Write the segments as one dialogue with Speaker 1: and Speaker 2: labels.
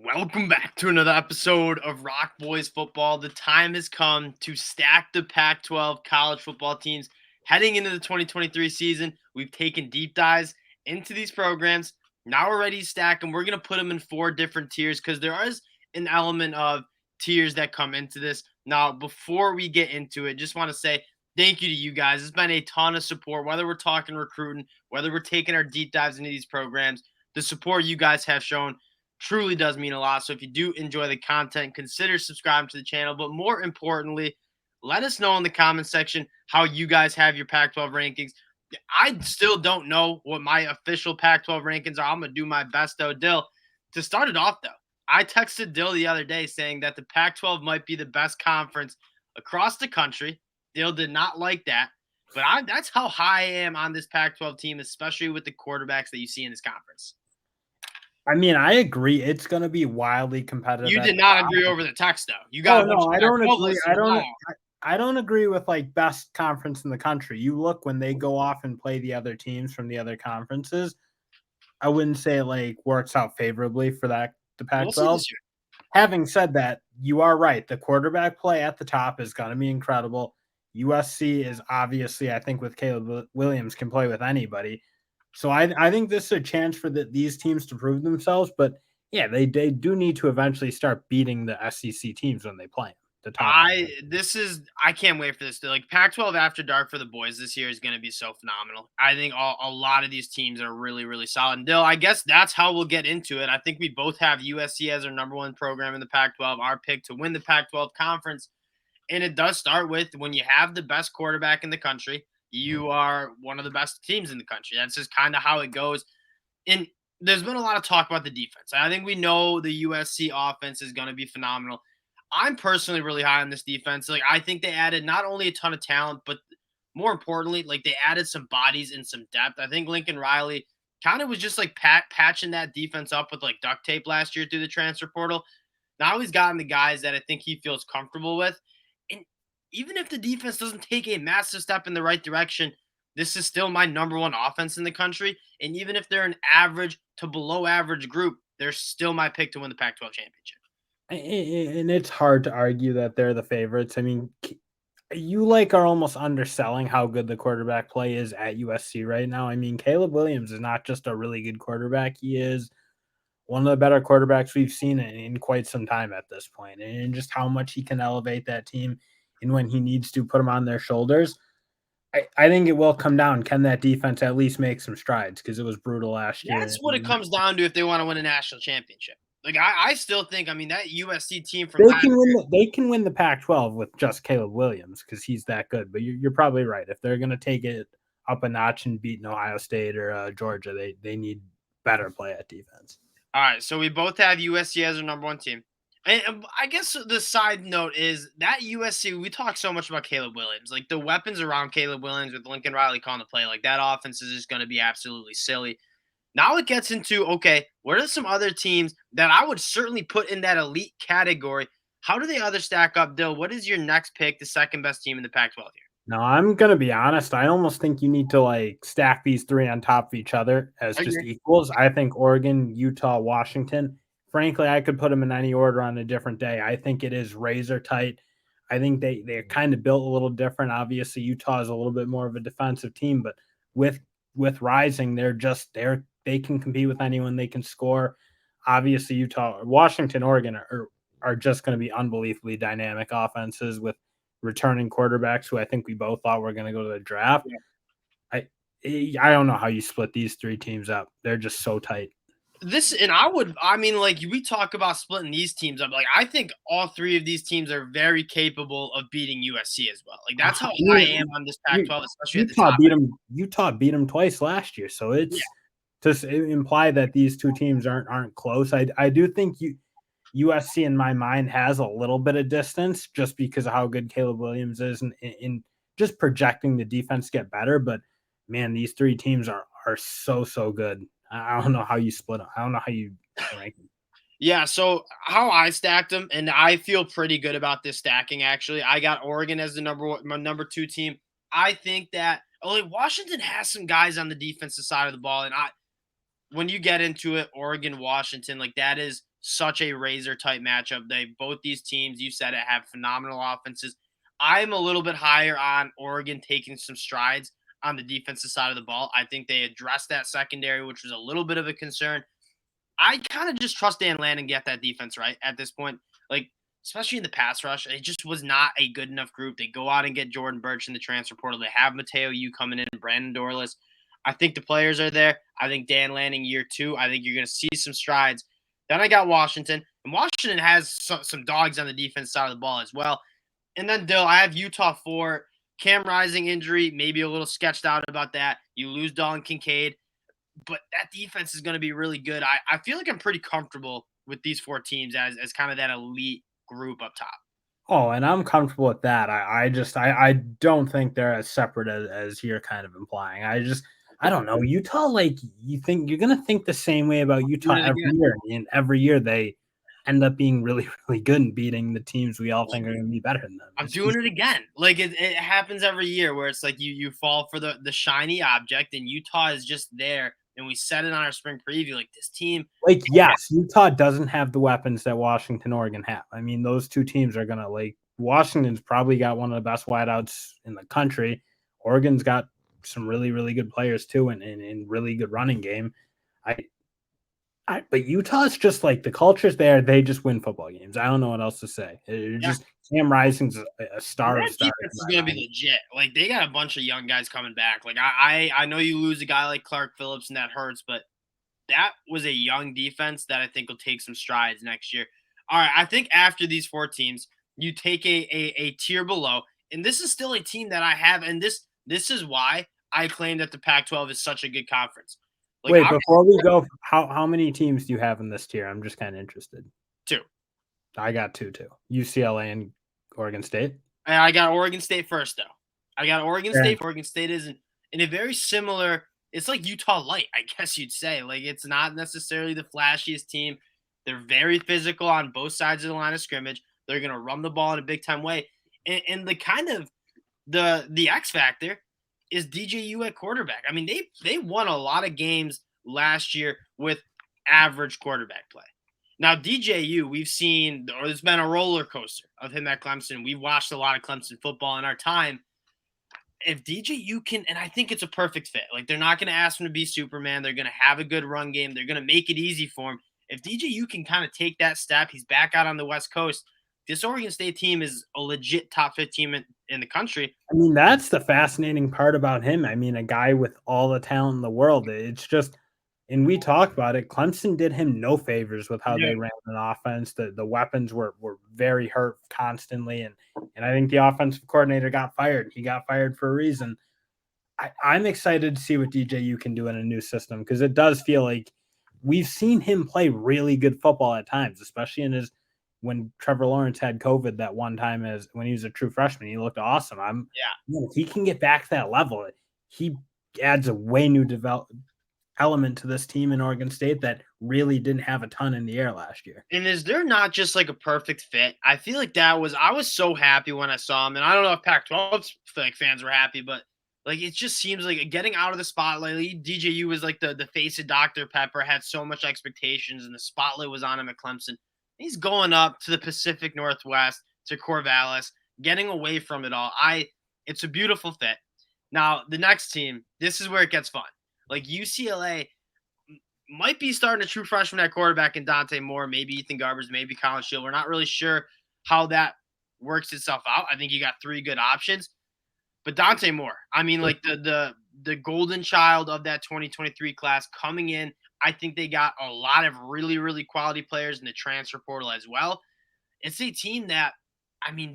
Speaker 1: Welcome back to another episode of ROC Boys football. The time has come to stack the Pac-12 college football teams heading into the 2023 season. We've taken deep dives into these programs. Now we're ready to stack them. We're going to put them in four different tiers because there is an element of tiers that come into this. Now, before we get into it, just want to say thank you to you guys. It's been a ton of support, whether we're talking recruiting, whether we're taking our deep dives into these programs. The support you guys have shown truly does mean a lot. So if you do enjoy the content, consider subscribing to the channel. But more importantly, let us know in the comment section how you guys have your Pac-12 rankings. I still don't know what my official Pac-12 rankings are. I'm going to do my best, though. Dill, to start it off, though, I texted Dill the other day saying that the Pac-12 might be the best conference across the country. Dill did not like that. But that's how high I am on this Pac-12 team, especially with the quarterbacks that you see in this conference.
Speaker 2: I mean, I agree. It's going to be wildly competitive.
Speaker 1: You did not agree over the text, though. You got.
Speaker 2: Oh no, I don't agree. I don't agree with like best conference in the country. You look when they go off and play the other teams from the other conferences. I wouldn't say it like works out favorably for the Pac-12. Having said that, you are right. The quarterback play at the top is going to be incredible. USC is obviously, I think, with Caleb Williams can play with anybody. So I think this is a chance for these teams to prove themselves. But yeah, they do need to eventually start beating the SEC teams when they play them.
Speaker 1: I can't wait for this. Like Pac-12 After Dark for the boys this year is going to be so phenomenal. I think a lot of these teams are really, really solid. And Dill, I guess that's how we'll get into it. I think we both have USC as our number one program in the Pac-12, our pick to win the Pac-12 conference. And it does start with when you have the best quarterback in the country, you are one of the best teams in the country. That's just kind of how it goes. And there's been a lot of talk about the defense. I think we know the USC offense is going to be phenomenal. I'm personally really high on this defense. Like, I think they added not only a ton of talent, but more importantly, like they added some bodies and some depth. I think Lincoln Riley kind of was just like patching that defense up with like duct tape last year through the transfer portal. Now he's gotten the guys that I think he feels comfortable with. And even if the defense doesn't take a massive step in the right direction, this is still my number one offense in the country. And even if they're an average to below average group, they're still my pick to win the Pac-12 championship.
Speaker 2: And it's hard to argue that they're the favorites. I mean, you like are almost underselling how good the quarterback play is at USC right now. I mean, Caleb Williams is not just a really good quarterback. He is one of the better quarterbacks we've seen in quite some time at this point, and just how much he can elevate that team and when he needs to put them on their shoulders. I think it will come down. Can that defense at least make some strides? Because it was brutal last year.
Speaker 1: That's what it comes down to if they want to win a national championship. Like I still think, I mean, that USC team from
Speaker 2: they can win the Pac-12 with just Caleb Williams because he's that good. But you're probably right. If they're going to take it up a notch and beat Ohio State or Georgia, they need better play at defense.
Speaker 1: All right, so we both have USC as our number one team. And I guess the side note is that USC, we talk so much about Caleb Williams. Like the weapons around Caleb Williams with Lincoln Riley calling the play, like that offense is just going to be absolutely silly. Now it gets into, okay, what are some other teams that I would certainly put in that elite category? How do they other stack up, Dill? What is your next pick, the second best team in the Pac-12 here?
Speaker 2: No, I'm going to be honest. I almost think you need to like stack these three on top of each other as just equals. I think Oregon, Utah, Washington. Frankly, I could put them in any order on a different day. I think it is razor tight. I think they're kind of built a little different. Obviously, Utah is a little bit more of a defensive team, but with Rising, they can compete with anyone. They can score. Obviously, Utah, Washington, Oregon are just going to be unbelievably dynamic offenses with returning quarterbacks who I think we both thought were going to go to the draft. Yeah. I don't know how you split these three teams up. They're just so tight.
Speaker 1: We talk about splitting these teams up. Like, I think all three of these teams are very capable of beating USC as well. Like, that's how I am on this Pac-12, especially at the top.
Speaker 2: Utah beat them twice last year, so it's to imply that these two teams aren't close. I do think USC in my mind has a little bit of distance just because of how good Caleb Williams is and just projecting the defense get better. But man, these three teams are so good. I don't know how you split them. I don't know how you rank them.
Speaker 1: Yeah, so how I stacked them, and I feel pretty good about this stacking, actually. I got Oregon as the number two team. I think that Washington has some guys on the defensive side of the ball, and when you get into it, Oregon, Washington, like that is such a razor type matchup. Both these teams, you said it, have phenomenal offenses. I'm a little bit higher on Oregon taking some strides on the defensive side of the ball. I think they addressed that secondary, which was a little bit of a concern. I kind of just trust Dan Lanning get that defense right at this point. Like, especially in the pass rush, it just was not a good enough group. They go out and get Jordan Birch in the transfer portal. They have Mateo Yu coming in, Brandon Dorless. I think the players are there. I think Dan Lanning year 2. I think you're going to see some strides. Then I got Washington, and Washington has some dogs on the defense side of the ball as well. And then Dill, I have Utah 4. Cam Rising injury, maybe a little sketched out about that. You lose Dalton Kincaid, but that defense is going to be really good. I feel like I'm pretty comfortable with these 4 teams as kind of that elite group up top.
Speaker 2: Oh, and I'm comfortable with that. I don't think they're as separate as you're kind of implying. I don't know. Utah, like you think you're gonna think the same way about Utah
Speaker 1: Doing it
Speaker 2: every
Speaker 1: again.
Speaker 2: year. And every year they end up being really, really good and beating the teams we all think are gonna be better than them.
Speaker 1: I'm
Speaker 2: It's
Speaker 1: doing
Speaker 2: just
Speaker 1: it again. Like it happens every year where it's like you fall for the shiny object, and Utah is just there. And we said it on our spring preview, like this team.
Speaker 2: like, yes, Utah doesn't have the weapons that Washington, Oregon have. I mean, those two teams are gonna like Washington's probably got one of the best wideouts in the country. Oregon's got some really, really good players too, and really good running game. I but Utah's just like the culture's there. They just win football games. I don't know what else to say. It
Speaker 1: Yeah,
Speaker 2: just Cam Rising's a
Speaker 1: and
Speaker 2: star of
Speaker 1: that
Speaker 2: stars
Speaker 1: defense
Speaker 2: in
Speaker 1: is
Speaker 2: my
Speaker 1: gonna be
Speaker 2: mind.
Speaker 1: legit. Like they got a bunch of young guys coming back. Like I know you lose a guy like Clark Phillips and that hurts, but that was a young defense that I think will take some strides next year. All right, I think after these 4 teams, you take a tier below, and this is still a team that I have, and this is why I claim that the Pac-12 is such a good conference. Like
Speaker 2: Wait,
Speaker 1: I'm
Speaker 2: before we go, how many teams do you have in this tier? I'm just kind of interested.
Speaker 1: 2.
Speaker 2: I got two too. UCLA and Oregon State.
Speaker 1: And I got Oregon State first, though. I got Oregon
Speaker 2: Yeah.
Speaker 1: State. Oregon State is in a very similar. It's like Utah light, I guess you'd say. Like it's not necessarily the flashiest team. They're very physical on both sides of the line of scrimmage. They're gonna run the ball in a big time way, and the kind of the X factor is DJU at quarterback. I mean, they won a lot of games last year with average quarterback play. Now, DJU, we've seen, or there's been a roller coaster of him at Clemson. We've watched a lot of Clemson football in our time. If DJU can, and I think it's a perfect fit. Like they're not going to ask him to be Superman. They're going to have a good run game. They're going to make it easy for him. If DJU can kind of take that step, he's back out on the West Coast. This Oregon State team is a legit top 15 in the country.
Speaker 2: I mean, that's the fascinating part about him. I mean, a guy with all the talent in the world. It's just, and we talked about it. Clemson did him no favors with how
Speaker 1: Yeah.
Speaker 2: they ran an offense. The weapons were very hurt constantly, and I think the offensive coordinator got fired. He got fired for a reason. I'm excited to see what DJU can do in a new system because it does feel like we've seen him play really good football at times, especially in his when Trevor Lawrence had COVID that one time as when he was a true freshman. He looked awesome. If he can get back to that level, he adds a way new element to this team in Oregon State that really didn't have a ton in the air last year.
Speaker 1: And is there not just like a perfect fit? I feel like I was so happy when I saw him, and I don't know if Pac-12 like fans were happy, but like it just seems like getting out of the spotlight. Like, DJU was like the face of Dr. Pepper, had so much expectations, and the spotlight was on him at Clemson. He's going up to the Pacific Northwest to Corvallis, getting away from it all. It's a beautiful fit. Now the next team, this is where it gets fun. Like UCLA might be starting a true freshman at quarterback in Dante Moore, maybe Ethan Garbers, maybe Colin Shield. We're not really sure how that works itself out. I think you got 3 good options. But Dante Moore, I mean, like the golden child of that 2023 class coming in. I think they got a lot of really, really quality players in the transfer portal as well. It's a team that, I mean,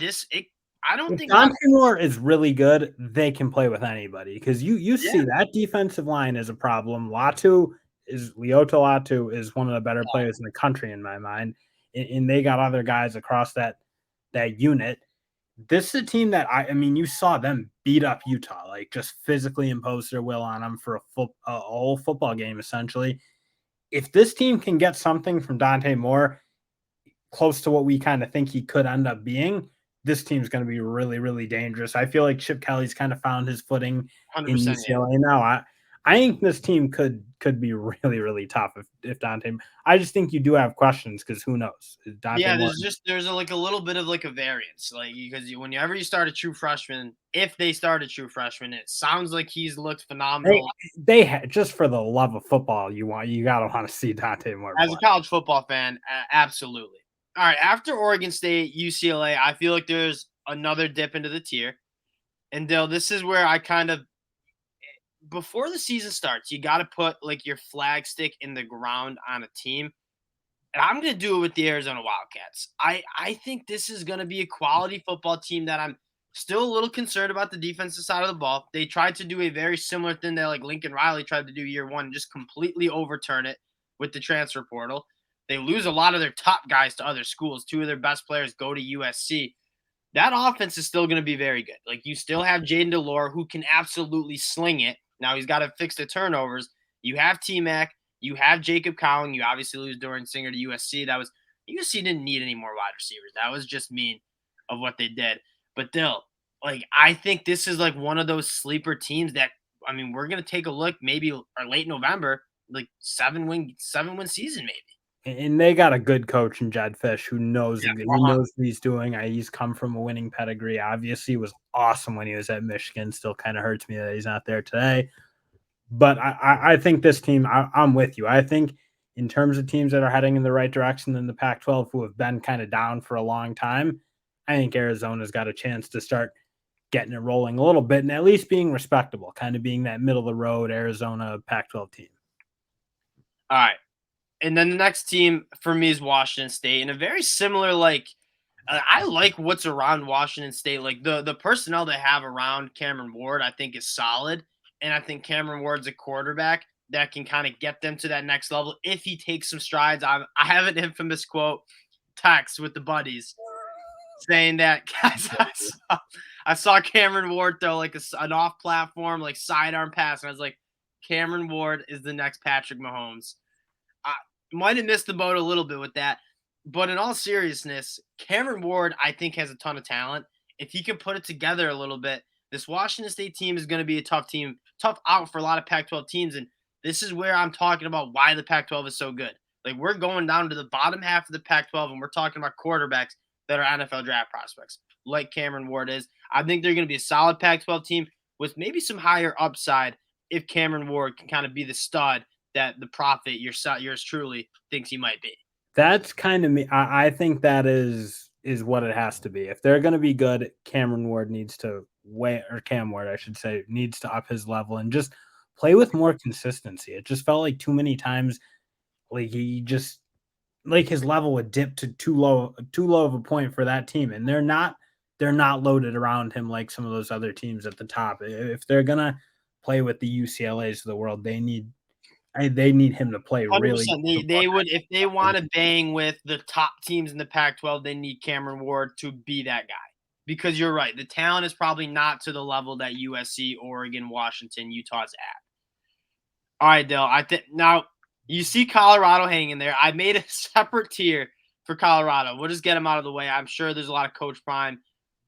Speaker 1: I don't
Speaker 2: If
Speaker 1: think
Speaker 2: Dante Moore is really good, they can play with anybody because you see that defensive line is a problem. Leota Latu is one of the better players in the country in my mind, and they got other guys across that unit. This is a team that I mean, you saw them beat up Utah, like just physically impose their will on them for a whole football game essentially. If this team can get something from Dante Moore close to what we kind of think he could end up being, this team's going to be really, really dangerous. I feel like Chip Kelly's kind of found his footing in
Speaker 1: 100%.
Speaker 2: UCLA now. I think this team could be really, really tough if Dante. I just think you do have questions because who knows? Is Dante
Speaker 1: Yeah,
Speaker 2: Moore?
Speaker 1: there's a little bit of like a variance, like because whenever you start a true freshman, if they start a true freshman, it sounds like he's looked
Speaker 2: They
Speaker 1: phenomenal.
Speaker 2: just for the love of football, you gotta want to see Dante Moore
Speaker 1: As
Speaker 2: play.
Speaker 1: a college football fan, absolutely. All right, after Oregon State, UCLA, I feel like there's another dip into the tier. And Dale, this is where I kind of before the season starts, you got to put like your flag stick in the ground on a team. And I'm going to do it with the Arizona Wildcats. I think this is going to be a quality football team that I'm still a little concerned about the defensive side of the ball. They tried to do a very similar thing that like Lincoln Riley tried to do year one, and just completely overturn it with the transfer portal. They lose a lot of their top guys to other schools. Two of their best players go to USC. That offense is still going to be very good. Like you still have Jaden Delore who can absolutely sling it. Now he's got to fix the turnovers. You have T-Mac. You have Jacob Cowing. You obviously lose Dorian Singer to USC. That was USC didn't need any more wide receivers. That was just mean of what they did. But Dill, like I think this is like one of those sleeper teams that I mean we're gonna take a look maybe or late November, like seven win season maybe.
Speaker 2: And they got a good coach in Jed Fish who knows
Speaker 1: Yeah.
Speaker 2: he knows what he's doing. He's come from a winning pedigree. Obviously, he was awesome when he was at Michigan. Still kind of hurts me that he's not there today. But I think this team, I'm with you. I think in terms of teams that are heading in the right direction in the Pac-12 who have been kind of down for a long time, I think Arizona's got a chance to start getting it rolling a little bit and at least being respectable, kind of being that middle of the road Arizona Pac-12 team.
Speaker 1: All right. And then the next team for me is Washington State, and a very similar like I like what's around Washington State. Like the personnel they have around Cameron Ward, I think is solid, and I think Cameron Ward's a quarterback that can kind of get them to that next level if he takes some strides. I have an infamous quote text with the buddies saying that guys, I saw Cameron Ward throw like an off platform like sidearm pass, and I was like, Cameron Ward is the next Patrick Mahomes. I might have missed the boat a little bit with that. But in all seriousness, Cameron Ward, I think, has a ton of talent. If he can put it together a little bit, this Washington State team is going to be a tough team, tough out for a lot of Pac 12 teams. And this is where I'm talking about why the Pac 12 is so good. Like, we're going down to the bottom half of the Pac 12, and we're talking about quarterbacks that are NFL draft prospects, like Cameron Ward is. I think they're going to be a solid Pac 12 team with maybe some higher upside if Cameron Ward can kind of be the stud that the prophet, yours truly, thinks he might be.
Speaker 2: That's kind of me. I think that is what it has to be. If they're going to be good, Cameron Ward needs to Cam Ward, I should say, needs to up his level and just play with more consistency. It just felt like too many times, like he just like his level would dip to too low of a point for that team, and they're not loaded around him like some of those other teams at the top. If they're gonna play with the UCLAs of the world, they need him to play really.
Speaker 1: 100%. They would if they want to bang with the top teams in the Pac-12, they need Cameron Ward to be that guy. Because you're right, the talent is probably not to the level that USC, Oregon, Washington, Utah's at. All right, Dale. I think now you see Colorado hanging there. I made a separate tier for Colorado. We'll just get them out of the way. I'm sure there's a lot of Coach Prime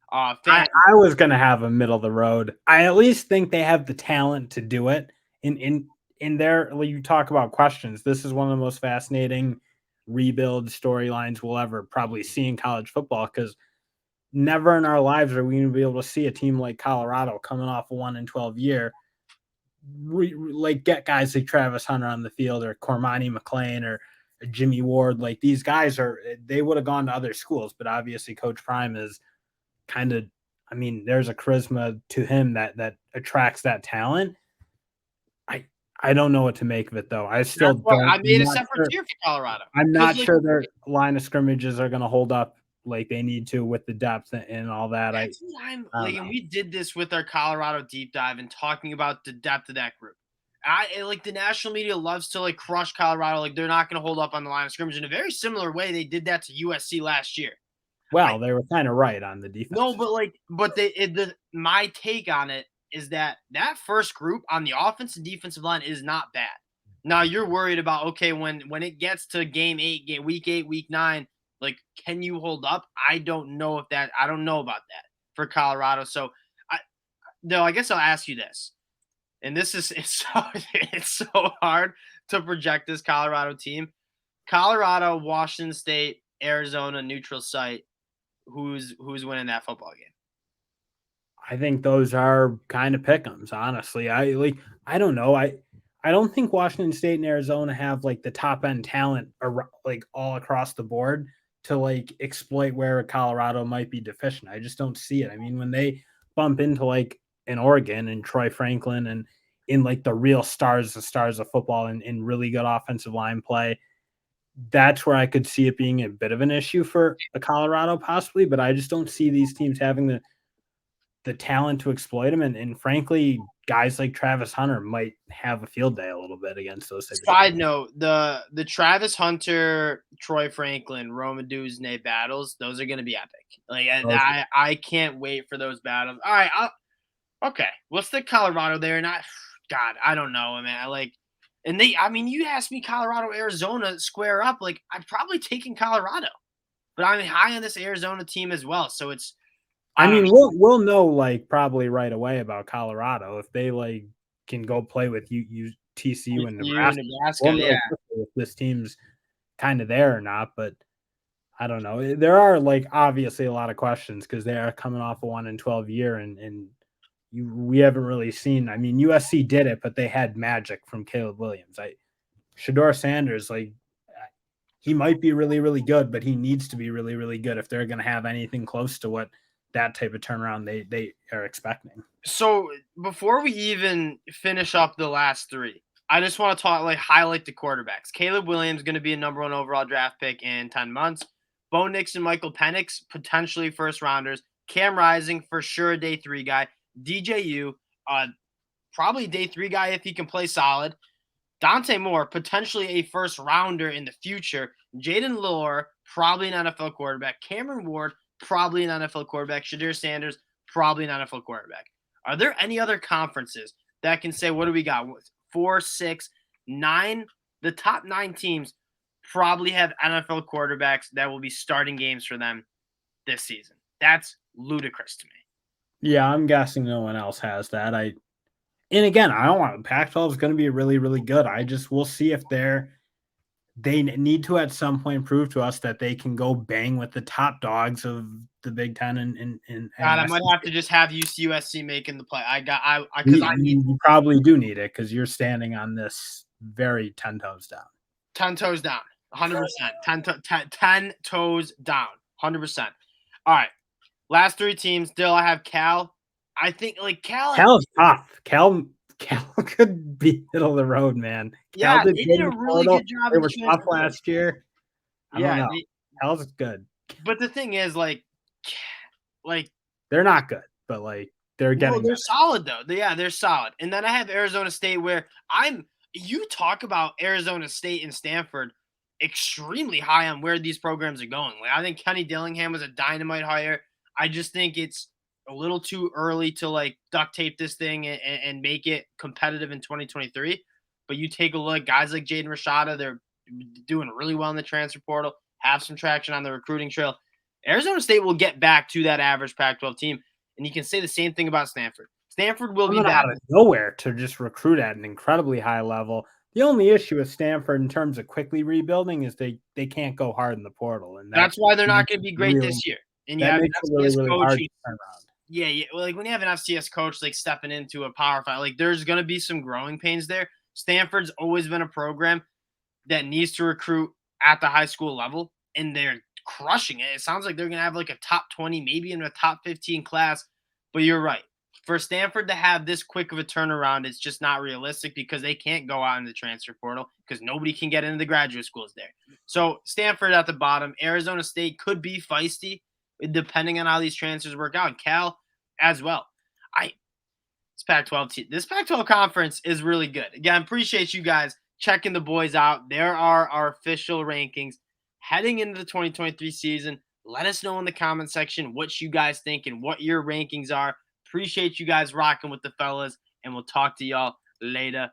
Speaker 1: fans.
Speaker 2: I was gonna have a middle of the road. I at least think they have the talent to do it. In there, you talk about questions. This is one of the most fascinating rebuild storylines we'll ever probably see in college football because never in our lives are we going to be able to see a team like Colorado coming off a 1-12 year, like get guys like Travis Hunter on the field or Cormani McClain or Jimmy Ward. Like these guys they would have gone to other schools, but obviously Coach Prime is kind of, I mean, there's a charisma to him that attracts that talent. I don't know what to make of it though. I still don't.
Speaker 1: I made a separate tier for Colorado.
Speaker 2: I'm not sure their line of scrimmages are going to hold up like they need to with the depth and all that.
Speaker 1: That's what I'm like, and we did this with our Colorado deep dive and talking about the depth of that group. Like the national media loves to like crush Colorado, like they're not going to hold up on the line of scrimmage in a very similar way they did that to USC last year.
Speaker 2: Well, they were kind of right on the defense.
Speaker 1: No, but my take on it is that first group on the offense and defensive line is not bad. Now you're worried about, okay, when it gets to week 8, week 9, like, can you hold up? I don't know about that for Colorado. So I guess I'll ask you this. and this is it's so hard to project this Colorado team. Colorado, Washington State, Arizona, neutral site. Who's winning that football game?
Speaker 2: I think those are kind of pick'ems, honestly. I don't know. I don't think Washington State and Arizona have like the top end talent like all across the board to like exploit where Colorado might be deficient. I just don't see it. I mean, when they bump into like an Oregon and Troy Franklin and in like the real stars, the stars of football and in really good offensive line play, that's where I could see it being a bit of an issue for a Colorado possibly, but I just don't see these teams having the talent to exploit them. And frankly, guys like Travis Hunter might have a field day a little bit against those types of
Speaker 1: Side
Speaker 2: teams.
Speaker 1: note: the Travis Hunter, Troy Franklin, Roma Duzne battles, those are going to be epic. Like I can't wait for those battles. All right, okay. What's the Colorado there? Not God, I don't know, man. And I mean, you asked me Colorado, Arizona square up. Like I'm probably taking Colorado, but I'm high on this Arizona team as well. So it's
Speaker 2: I
Speaker 1: I don't
Speaker 2: mean,
Speaker 1: know.
Speaker 2: we'll know like probably right away about Colorado if they like can go play with TCU and
Speaker 1: TCU and
Speaker 2: Nebraska. We'll
Speaker 1: Nebraska,
Speaker 2: know
Speaker 1: yeah.
Speaker 2: quickly if this team's kind of there or not. But I don't know. There are like obviously a lot of questions because they are coming off a 1-12 year, and we haven't really seen. I mean, USC did it, but they had magic from Caleb Williams. Shador Sanders, like he might be really, really good, but he needs to be really, really good if they're going to have anything close to what that type of turnaround they are expecting.
Speaker 1: So before we even finish up the last three, I just want to highlight the quarterbacks. Caleb Williams going to be a number 1 overall draft pick in 10 months. Bo Nix and Michael Penix, potentially first rounders. Cam Rising, for sure, a day 3 guy. DJU, probably day 3 guy if he can play solid. Dante Moore, potentially a first rounder in the future. Jaden Lore, probably an NFL quarterback. Cameron Ward, probably an NFL quarterback. Shador Sanders, probably an NFL quarterback. Are there any other conferences that can say, what do we got? 4, 6, 9? The top 9 teams probably have NFL quarterbacks that will be starting games for them this season. That's ludicrous to me.
Speaker 2: Yeah, I'm guessing no one else has that. And again, I don't want Pac-12 is going to be really, really good. We'll see if they need to at some point prove to us that they can go bang with the top dogs of the Big Ten and
Speaker 1: God, I might
Speaker 2: SEC.
Speaker 1: have to just have USC making the play. Because I need
Speaker 2: You probably do need it because you're standing on this very 10 toes down.
Speaker 1: 10 toes down, 100%. 10 toes down, 100%. All right, last 3 teams. Still, I have Cal. I think
Speaker 2: Cal is tough. Cal could be middle of the road, man.
Speaker 1: Yeah,
Speaker 2: Cal did
Speaker 1: they
Speaker 2: good
Speaker 1: did
Speaker 2: in
Speaker 1: a
Speaker 2: the
Speaker 1: really
Speaker 2: portal.
Speaker 1: good job
Speaker 2: They
Speaker 1: in the
Speaker 2: were tough
Speaker 1: transfer portal.
Speaker 2: last year. I don't know. Cal's good.
Speaker 1: But the thing is, like
Speaker 2: they're not good, but they're getting
Speaker 1: they're
Speaker 2: better.
Speaker 1: solid though. They're solid. And then I have Arizona State, where you talk about Arizona State and Stanford extremely high on where these programs are going. Like I think Kenny Dillingham was a dynamite hire. I just think it's a little too early to duct tape this thing and make it competitive in 2023. But you take a look, guys like Jaden Rashada, they're doing really well in the transfer portal, have some traction on the recruiting trail. Arizona State will get back to that average Pac-12 team, and you can say the same thing about Stanford. Stanford will be back
Speaker 2: out of nowhere to just recruit at an incredibly high level. The only issue with Stanford in terms of quickly rebuilding is they can't go hard in the portal, and
Speaker 1: that's why they're not going to be great this year. And you
Speaker 2: that
Speaker 1: have
Speaker 2: makes
Speaker 1: an
Speaker 2: it really,
Speaker 1: FCS
Speaker 2: really
Speaker 1: coach.
Speaker 2: hard to turn around.
Speaker 1: Yeah. Well, when you have an FCS coach stepping into a Power 5, there's going to be some growing pains there. Stanford's always been a program that needs to recruit at the high school level, and they're crushing it. It sounds like they're going to have a top 20, maybe in a top 15 class. But you're right. For Stanford to have this quick of a turnaround, it's just not realistic because they can't go out in the transfer portal because nobody can get into the graduate schools there. So Stanford at the bottom. Arizona State could be feisty depending on how these transfers work out. Cal as well. This Pac-12 conference is really good. Again, appreciate you guys checking the boys out. There are our official rankings heading into the 2023 season. Let us know in the comment section what you guys think and what your rankings are. Appreciate you guys rocking with the fellas, and we'll talk to y'all later.